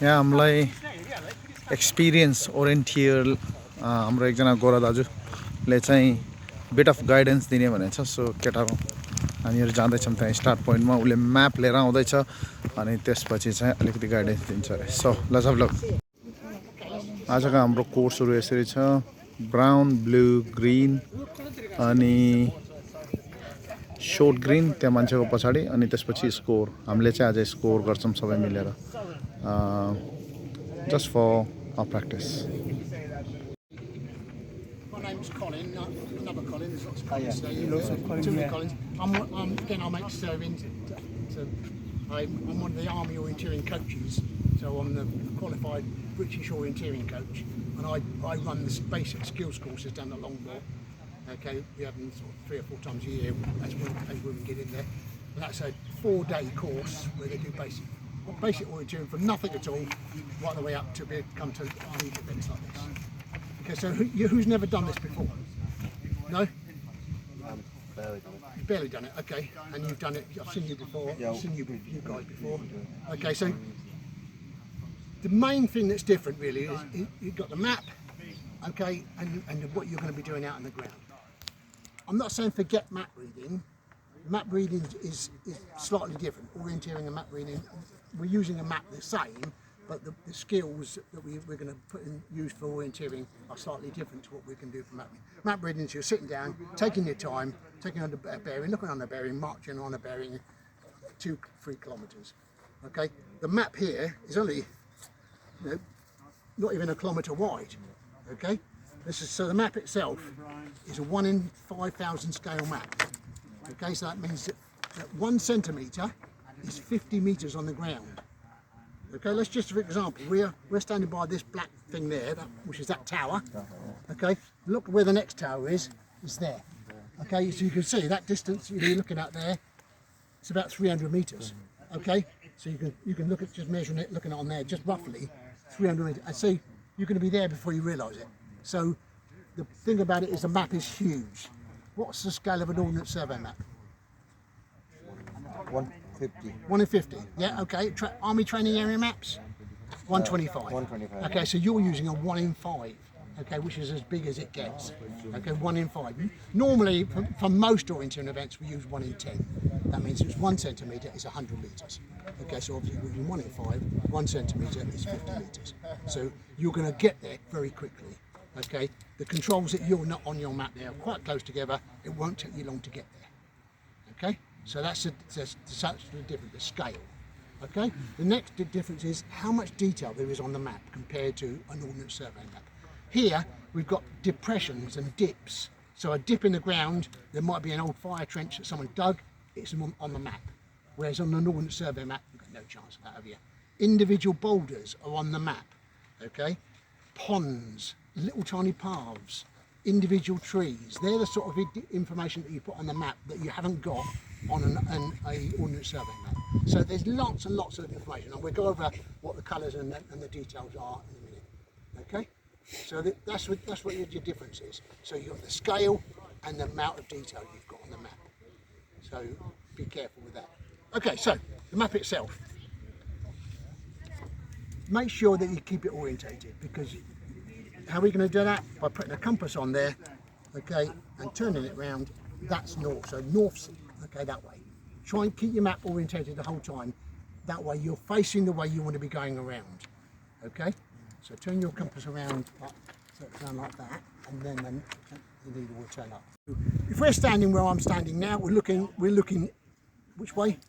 यहाँ हामीलाई एक्सपिरियन्स ओरिएन्टियर हाम्रो एकजना गोरा दाजुले चाहिँ बिट अफ गाइडेन्स दिने भनेको छ। सो केटाहरू हामीहरू जाँदैछौँ त्यहाँ स्टार्ट पोइन्टमा। उसले म्याप लिएर आउँदैछ अनि त्यसपछि चाहिँ अलिकति गाइडेन्स दिन्छ अरे। सो लज अफ लक। आजको हाम्रो कोर्सहरू यसरी छ, ब्राउन, ब्लू, ग्रिन अनि शोर्ट ग्रिन त्यहाँ मान्छेको पछाडि, अनि त्यसपछि स्कोर। हामीले चाहिँ आज स्कोर गर्छौँ सबै मिलेर, just for our practice. My name's Colin, another Colin, there's lots of Collins today. Too many Collins. I'm ex-serving, I'm one of the Army Orienteering coaches, so I'm the qualified British Orienteering coach, and I run the basic skills courses down the Longboard. Okay, we have them sort of 3 or 4 times a year as when we get in there. And that's a 4-day course where they do basic orienteering from nothing at all right the way up to come to army events like this. Okay, so who's never done this before? No? Barely done it. You've barely done it, okay. And you've done it, I've seen you before, I've seen you guys before. Okay, so the main thing that's different really is you've got the map, okay, and what you're going to be doing out on the ground. I'm not saying forget map reading. Map reading is slightly different. Orienteering and map reading, we're using a map the same, but the skills that we're going to use for orienteering are slightly different to what we can do for map reading. Map reading is you're sitting down, taking your time, taking on the bearing, looking on the bearing, marching on a bearing 2-3 kilometres. Okay, the map here is only not even a kilometre wide. Okay, so the map itself is a 1 in 5,000 scale map. Okay, so that means that 1 centimetre is 50 metres on the ground. Okay, let's just, for example, we're standing by this black thing there, which is that tower. Okay, look where the next tower is there. Okay, so you can see that distance you're looking at there, it's about 300 metres. Okay, so you can look at just measuring it, looking on there, just roughly 300 metres. And see, you're going to be there before you realise it. So the thing about it is the map is huge. What's the scale of an Ordnance Survey map? 150. 1 in 50. Yeah, okay. Army training area maps? 125. 125. Okay, so you're using a 1 in 5. Okay, which is as big as it gets. Okay, 1 in 5. Normally, for most orienteering events, we use 1 in 10. That means it's 1 centimetre is 100 metres. Okay, so obviously we're using 1 in 5, 1 centimetre is 50 metres. So you're going to get there very quickly. Okay, the controls that you're not on your map there are quite close together. It won't take you long to get there. Okay, so that's the difference, the scale. Okay, the next difference is how much detail there is on the map compared to an Ordnance Survey map. Here we've got depressions and dips. So a dip in the ground, there might be an old fire trench that someone dug, it's on the map. Whereas on an Ordnance Survey map, you've got no chance of that, have you? Individual boulders are on the map. Okay, ponds, little tiny paths, individual trees. They're the sort of information that you put on the map that you haven't got on a Ordnance Survey map. So there's lots and lots of information, and we'll go over what the colours and the details are in a minute. Okay, so that's what your difference is. So you've got the scale and the amount of detail you've got on the map. So be careful with that. Okay, so the map itself. Make sure that you keep it orientated, because how are we going to do that? By putting a compass on there, okay, and turning it round. That's north, so north's okay that way. Try and keep your map orientated the whole time. That way you're facing the way you want to be going around. Okay, so turn your compass around like that, and then the needle will turn up. If we're standing where I'm standing now, we're looking which way?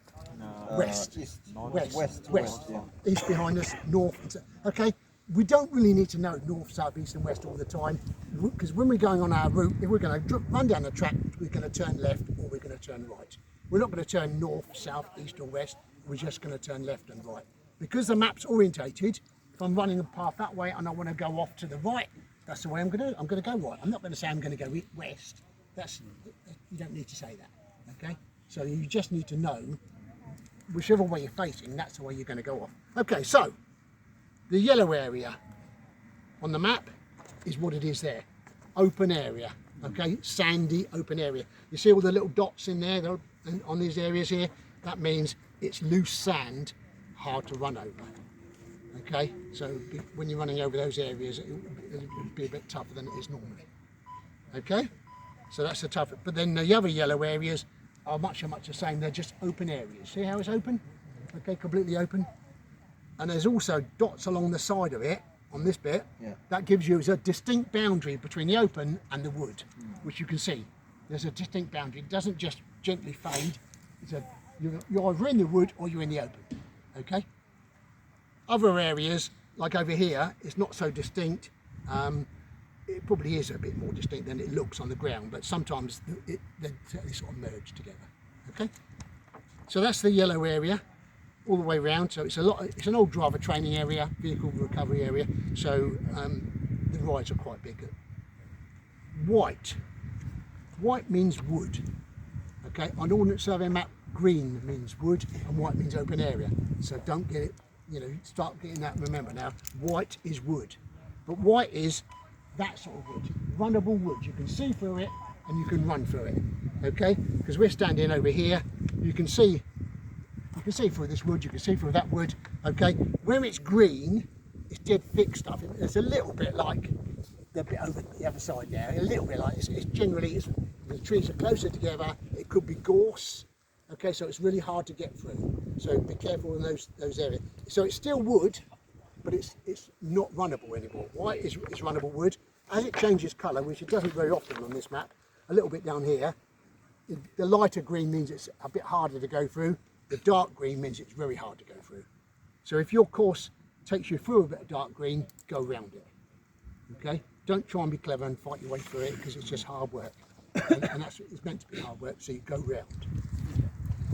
West. East. West. Yeah. East behind us, north. Okay, we don't really need to know north, south, east and west all the time, because when we're going on our route, if we're going to run down the track, we're going to turn left or we're going to turn right. We're not going to turn north, south, east or west. We're just going to turn left and right. Because the map's orientated, if I'm running a path that way and I want to go off to the right, that's the way I'm going to go right. I'm not going to say I'm going to go west. You don't need to say that. Okay, so you just need to know whichever way you're facing, that's the way you're going to go off. Okay, so the yellow area on the map is what it is there. Open area, okay, sandy open area. You see all the little dots in there on these areas here? That means it's loose sand, hard to run over. Okay, so when you're running over those areas, it'll be a bit tougher than it is normally. Okay, so that's the tougher. But then the other yellow areas are much the same. They're just open areas. See how it's open? Okay, completely open. And there's also dots along the side of it on this bit. Yeah. That gives you a distinct boundary between the open and the wood, which you can see. There's a distinct boundary. It doesn't just gently fade. You're either in the wood or you're in the open. Okay. Other areas, like over here, it's not so distinct. It probably is a bit more distinct than it looks on the ground, but sometimes they sort of merge together. Okay. So that's the yellow area all the way around. So it's an old driver training area, vehicle recovery area. So the rides are quite big. White means wood. Okay, on Ordnance Survey map, green means wood and white means open area. So don't get it, start getting that. Remember now, white is wood, but white is that sort of wood, runnable wood. You can see through it and you can run through it. Okay, because we're standing over here, you can see through this wood, you can see through that wood. Okay, where it's green, it's dead thick stuff. It's a little bit like the bit over the other side there. A little bit like it's generally the trees are closer together. It could be gorse. Okay, so it's really hard to get through. So be careful in those areas. So it's still wood, but it's not runnable anymore. White is runnable wood. As it changes colour, which it doesn't very often on this map, a little bit down here, the lighter green means it's a bit harder to go through. The dark green means it's very hard to go through. So if your course takes you through a bit of dark green, go round it. Okay? Don't try and be clever and fight your way through it, because it's just hard work. and it's meant to be hard work, so you go round.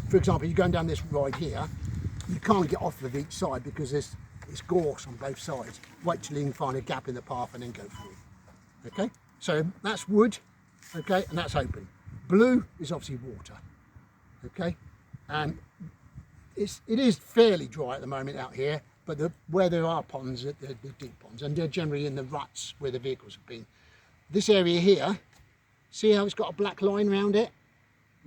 For example, you're going down this ride here, you can't get off of each side because it's gorse on both sides. Wait till you can find a gap in the path and then go through. Okay? So that's wood, okay, and that's open. Blue is obviously water. Okay? And it is fairly dry at the moment out here, but where there are ponds, they're deep ponds, and they're generally in the ruts where the vehicles have been. This area here, see how it's got a black line around it?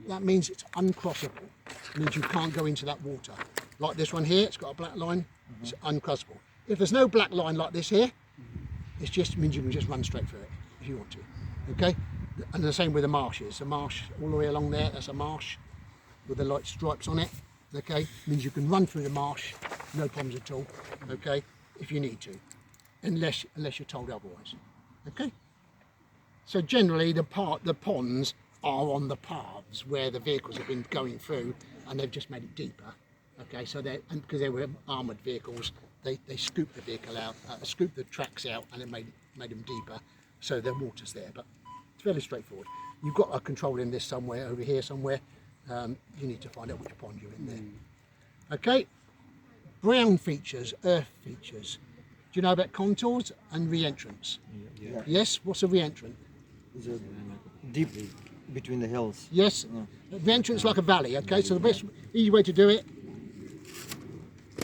That means it's uncrossable. It means you can't go into that water. Like this one here, it's got a black line, it's uncrossable. If there's no black line like this here, it just means you can just run straight through it if you want to. Okay? And the same with the marshes. The marsh all the way along there, that's a marsh with the light stripes on it. Okay, means you can run through the marsh, no problems at all. Okay, if you need to, unless you're told otherwise. Okay. So generally, the ponds are on the paths where the vehicles have been going through, and they've just made it deeper. Okay, so because they were armoured vehicles, they scooped the vehicle out, scooped the tracks out, and it made them deeper, so the water's there. But it's fairly straightforward. You've got a control in this somewhere, over here somewhere. You need to find out which pond you're in there. Okay, brown features, earth features. Do you know about contours and re-entrance? Yeah. Yes, what's a re-entrant? It's a deep between the hills. Yes, re-entrance like a valley. Okay, so the easy way to do it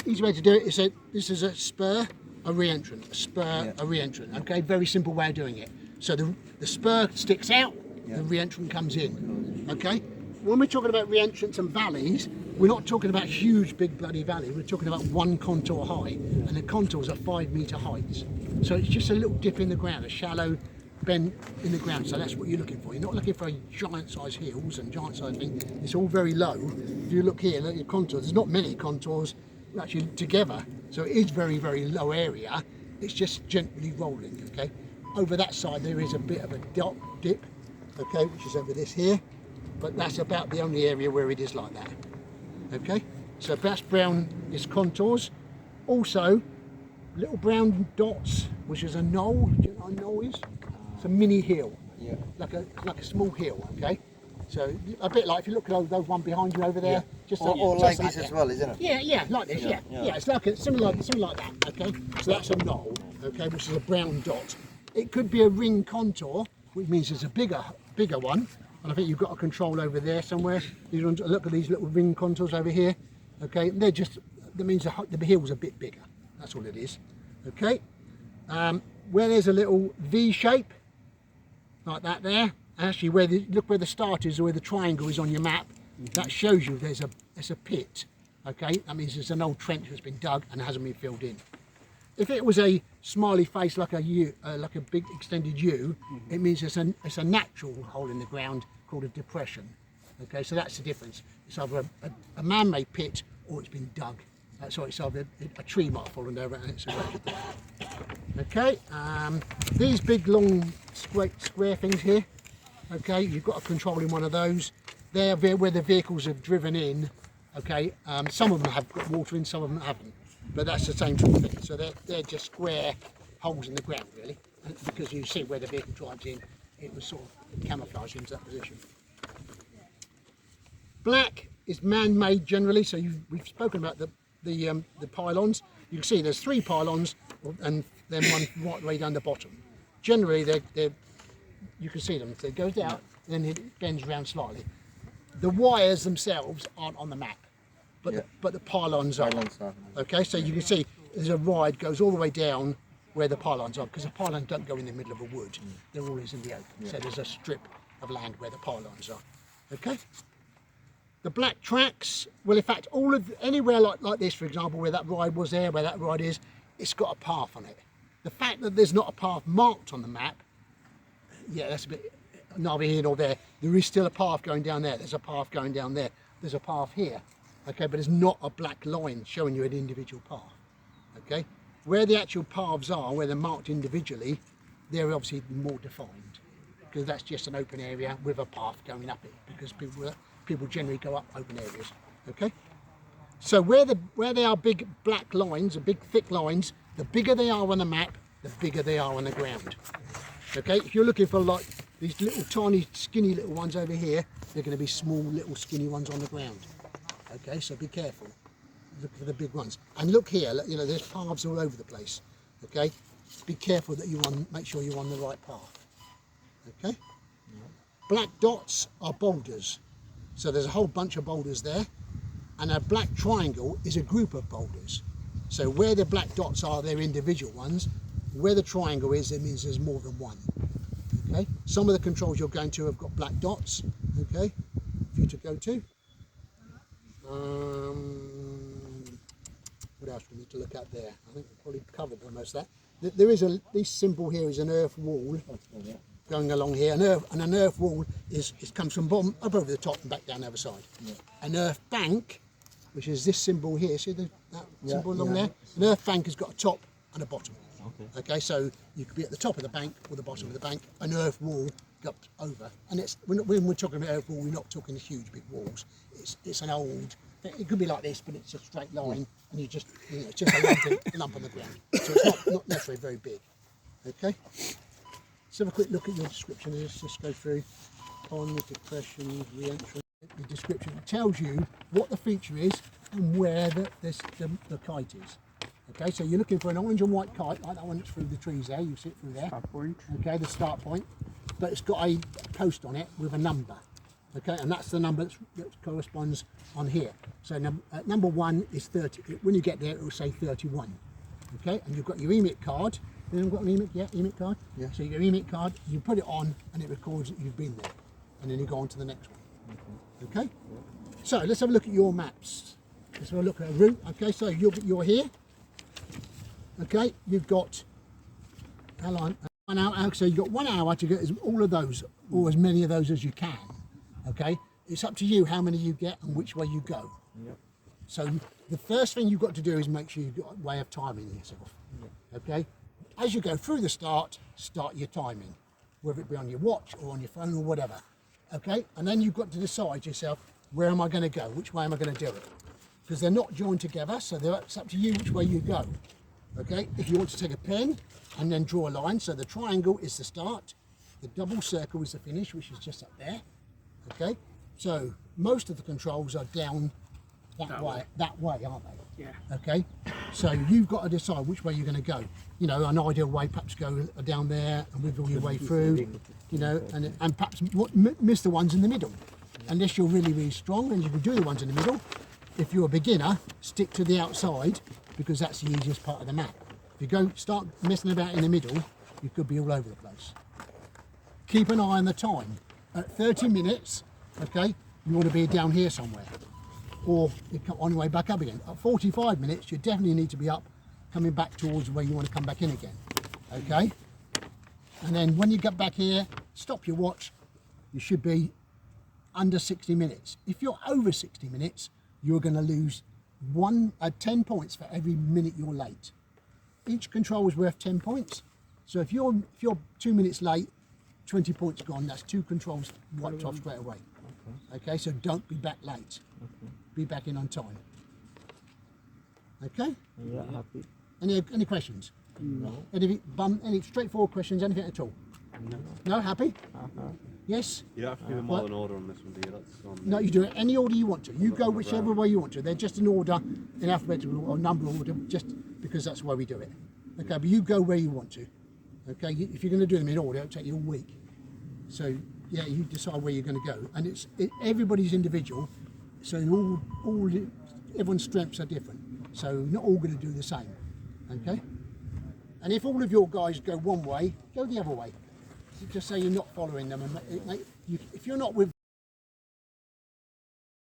is that this is a spur, a re-entrant, a spur, a re-entrant. Okay, very simple way of doing it. So the spur sticks out, the re-entrant comes in. Okay. When we're talking about re-entrants and valleys, we're not talking about huge, big, bloody valley. We're talking about one contour high, and the contours are 5 metre heights. So it's just a little dip in the ground, a shallow bend in the ground. So that's what you're looking for. You're not looking for giant-sized hills and giant-sized things. It's all very low. If you look here, look at your contours. There's not many contours actually together. So it is very, very low area. It's just gently rolling. Okay. Over that side, there is a bit of a dip. Okay, which is over this here. But that's about the only area where it is like that. Okay, so that's brown is contours. Also, little brown dots, which is a knoll. Do you know what a knoll is? It's a mini hill, like a small hill. Okay, so a bit like if you look at those one behind you over there, just or just like this as well, isn't it? Yeah, like this. Yeah. It's like similar like that. Okay, so that's a knoll. Okay, which is a brown dot. It could be a ring contour, which means it's a bigger one. And I think you've got a control over there somewhere. You want to look at these little ring contours over here. Okay, that means the hill's a bit bigger. That's all it is. Okay, where there's a little V shape, like that there. Actually, look where the start is, or where the triangle is on your map. That shows you there's a pit. Okay, that means there's an old trench that's been dug and hasn't been filled in. If it was a smiley face like a U, like a big extended U, it means it's a natural hole in the ground called a depression. Okay, so that's the difference. It's either a man-made pit or it's been dug. Sorry, it's either a tree might have fallen over and it's eroded there. Okay, these big long square things here, okay, you've got a control in one of those. They're where the vehicles have driven in, okay. Some of them have got water in, some of them haven't, but that's the same sort of thing. So they're just square holes in the ground really, and because you see where the vehicle drives in, it was sort of camouflaged into that position. Black is man-made generally, so we've spoken about the pylons. You can see there's 3 pylons and then one right the way down the bottom. Generally, they're you can see them. So it goes down, and then it bends around slightly. The wires themselves aren't on the map, but the pylons are. Okay, so you can see there's a ride goes all the way down where the pylons are, because the pylons don't go in the middle of a wood. They're always in the open. So there's a strip of land where the pylons are. Okay. The black tracks, well, in fact, anywhere like this, for example, where that ride was there, where that ride is, it's got a path on it. The fact that there's not a path marked on the map, yeah, that's a bit neither here nor there. There is still a path going down there. There's a path going down there. There's a path here, okay, but there's not a black line showing you an individual path, okay. Where the actual paths are, where they're marked individually, they're obviously more defined, because that's just an open area with a path going up it, because people generally go up open areas, okay? So where they are big black lines, big thick lines, the bigger they are on the map, the bigger they are on the ground, okay? If you're looking for like these little tiny skinny little ones over here, they're going to be small little skinny ones on the ground, okay? So be careful, look for the big ones. And look here, you know, there's paths all over the place, okay? Be careful that make sure you're on the right path, okay? Black dots are boulders. So there's a whole bunch of boulders there, and a black triangle is a group of boulders. So where the black dots are, they're individual ones. Where the triangle is, it means there's more than one. Okay. Some of the controls you're going to have got black dots. Okay. For you to go to. What else we need to look at there? I think we've probably covered most of that. There is this symbol here is an earth wall. Going along here, and an earth wall comes from bottom up over the top and back down the other side. An earth bank, which is this symbol here, see that symbol along there? An earth bank has got a top and a bottom. Okay, so you could be at the top of the bank or the bottom of the bank. An earth wall goes over, and when we're talking about earth wall, we're not talking huge big walls. It's an old. It could be like this, but it's a straight line, and it's just a lump on the ground. So it's not necessarily very big. Okay. Let's have a quick look at your description. Let's just go through on the depression, re-entry. The description tells you what the feature is and where the kite is. Okay, so you're looking for an orange and white kite, like that one that's through the trees there, you see it through there. Start point. Okay, the start point. But it's got a post on it with a number. Okay, and that's the number that corresponds on here. So number 1 is 30. When you get there, it will say 31. Okay, and you've got your EMIT card. You haven't got an EMIT card? Yeah. So you get your EMIT card, you put it on, and it records that you've been there. And then you go on to the next one. Okay? Yeah. So let's have a look at your maps. Let's have a look at a route. Okay, so you're here. Okay, you've got, how long? 1 hour. So you've got 1 hour to get all of those, or as many of those as you can. Okay? It's up to you how many you get and which way you go. Yep. So the first thing you've got to do is make sure you've got a way of timing yourself. Yep. Okay? As you go through the start your timing, whether it be on your watch or on your phone or whatever. Okay, and then you've got to decide yourself, where am I going to go? Which way am I going to do it? Because they're not joined together, so it's up to you which way you go. Okay, if you want to take a pen and then draw a line, so the triangle is the start, the double circle is the finish, which is just up there. Okay, so most of the controls are down that way, aren't they? Yeah. Okay, so you've got to decide which way you're going to go. You know, an ideal way perhaps go down there and wiggle your way through, you know, and perhaps miss the ones in the middle. Unless you're really, really strong, and you can do the ones in the middle. If you're a beginner, stick to the outside, because that's the easiest part of the map. If you start messing about in the middle, you could be all over the place. Keep an eye on the time. At 30 minutes, okay, you want to be down here somewhere, or on your way back up again. At 45 minutes, you definitely need to be up coming back towards where you want to come back in again. Okay? And then when you get back here, stop your watch. You should be under 60 minutes. If you're over 60 minutes, you're going to lose 10 points for every minute you're late. Each control is worth 10 points. So if you're 2 minutes late, 20 points gone. That's 2 controls wiped off straight away. Okay, so don't be back late. Be back in on time. Okay? Yeah, happy. Any questions? No. Any straightforward questions? Anything at all? No. Happy? Yes? You don't have to give them all an order on this one, do you? That's on No, you do it any order you want to. You go whichever way you want to. They're just an order, in alphabetical or number order, just because that's why we do it. Okay, but you go where you want to. Okay, if you're going to do them in order, it'll take you a week. So yeah, you decide where you're going to go, and everybody's individual. So everyone's strengths are different. So not all going to do the same. Okay, and if all of your guys go one way, go the other way. Just say you're not following them, and if you're not with